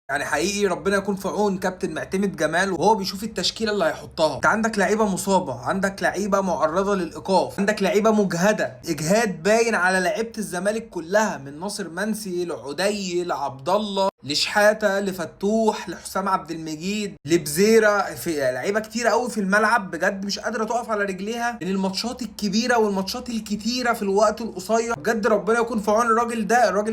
يعني حقيقي ربنا يكون في عون كابتن معتمد جمال وهو بيشوف التشكيله اللي هيحطها. انت عندك لعيبه مصابه، عندك لعيبه معرضه للايقاف، عندك لعيبه مجهده، اجهاد باين على لعيبه الزمالك كلها، من ناصر منسي لعدي لعبد الله لشحاته لفتوح لحسام عبد المجيد لبزيره، في لعيبه كتير قوي في الملعب بجد مش قادره تقف على رجليها من الماتشات الكبيره والماتشات الكتيره في الوقت القصير. بجد ربنا يكون في عون الراجل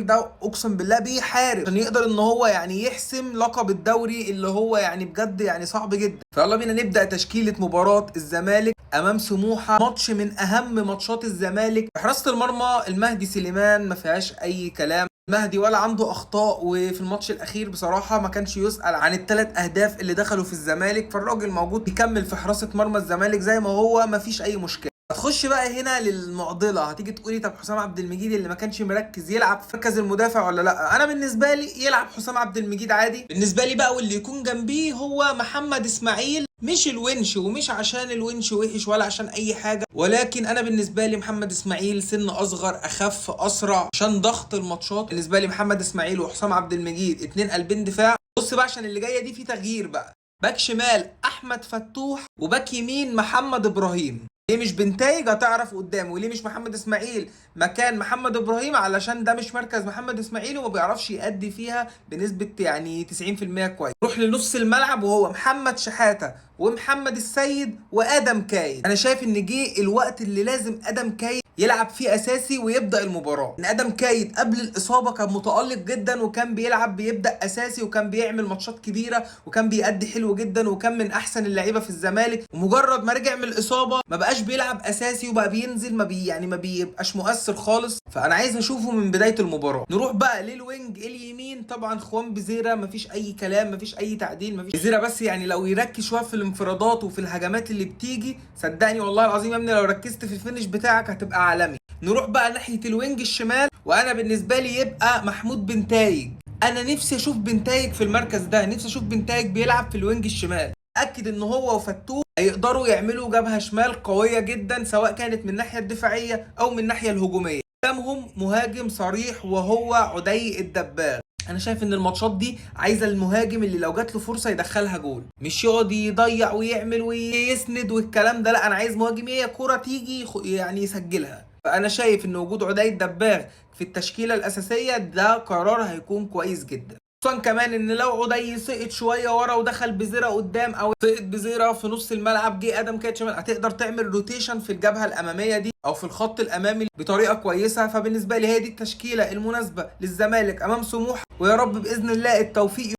ده اقسم بالله بيحارب عشان يقدر ان هو يعني يحسم لقب الدوري اللي هو يعني بجد يعني صعب جدا. فيلا بينا نبدا تشكيله مباراه الزمالك امام سموحه، ماتش من اهم ماتشات الزمالك. حراسه المرمى المهدي سليمان ما فيهاش اي كلام، مهدي ولا عنده اخطاء، وفي الماتش الاخير بصراحه ما كانش يسال عن الثلاث اهداف اللي دخلوا في الزمالك، فالراجل موجود يكمل في حراسه مرمى الزمالك زي ما هو، ما فيش اي مشكله. هتخش بقى هنا للمعضله، هتيجي تقولي طب حسام عبد المجيد اللي ما كانش مركز يلعب في مركز المدافع ولا لا؟ انا بالنسبه لي يلعب حسام عبد المجيد عادي بالنسبه لي بقى، واللي يكون جنبيه هو محمد اسماعيل. مش الونش، ومش عشان الونش وحش ولا عشان اي حاجه، ولكن انا بالنسبه لي محمد اسماعيل سن اصغر، اخف، اسرع، عشان ضغط الماتشات. بالنسبه لي محمد اسماعيل وحسام عبد المجيد اتنين قلبين دفاع. بص بقى عشان اللي جايه دي في تغيير بقى، باك شمال احمد فتوح، وباك يمين محمد ابراهيم. ليه مش بنتايج؟ هتعرف قدام. وليه مش محمد اسماعيل مكان محمد ابراهيم؟ علشان ده مش مركز محمد اسماعيل وما بيعرفش يأدي فيها بنسبة يعني 90% كويس. روح لنص الملعب وهو محمد شحاتة ومحمد السيد وادم كايد. انا شايف ان جه الوقت اللي لازم ادم كايد يلعب فيه اساسي ويبدا المباراه. ان ادم كايد قبل الاصابه كان متالق جدا وكان بيلعب بيبدا اساسي وكان بيعمل ماتشات كبيره وكان بيأدي حلو جدا وكان من احسن اللعيبه في الزمالك، ومجرد ما رجع من الاصابه ما بقاش بيلعب اساسي وبقى بينزل ما بيبقاش مؤثر خالص. فانا عايز اشوفه من بدايه المباراه. نروح بقى للوينج اليمين، طبعا خوان بزيرة مفيش اي كلام، مفيش اي تعديل، مفيش بزيرة بس يعني لو يركز شويه في الانفرادات وفي الهجمات اللي بتيجي، صدقني والله العظيم يا ابني لو ركزت في الفينش بتاعك هتبقى عالمي. نروح بقى ناحيه الوينج الشمال، وانا بالنسبه لي يبقى محمود بنتايج. انا نفسي اشوف بنتايج في المركز ده، نفسي اشوف بنتايج بيلعب في الوينج الشمال. اكد ان هو وفتوح هيقدروا يعملوا جبهه شمال قويه جدا، سواء كانت من الناحيه الدفاعيه او من الناحيه الهجوميه. قدامهم مهاجم صريح وهو عدي الدباغ. انا شايف ان الماتشات دي عايزه المهاجم اللي لو جات له فرصه يدخلها جول، مش يقعد يضيع ويعمل ويسند والكلام ده. لا، انا عايز مهاجم هي كرة تيجي يعني يسجلها. فانا شايف ان وجود عدي الدباغ في التشكيله الاساسيه ده قرار هيكون كويس جدا، خصوصا كمان ان لو عدي سقط شويه ورا ودخل بزيرة قدام، او سقط بزيرة في نص الملعب جه ادم كايد شمال، هتقدر تعمل روتيشن في الجبهه الاماميه دي او في الخط الامامي بطريقه كويسه. فبالنسبه لي هي دي التشكيله المناسبه للزمالك امام سموحه، ويا رب باذن الله التوفيق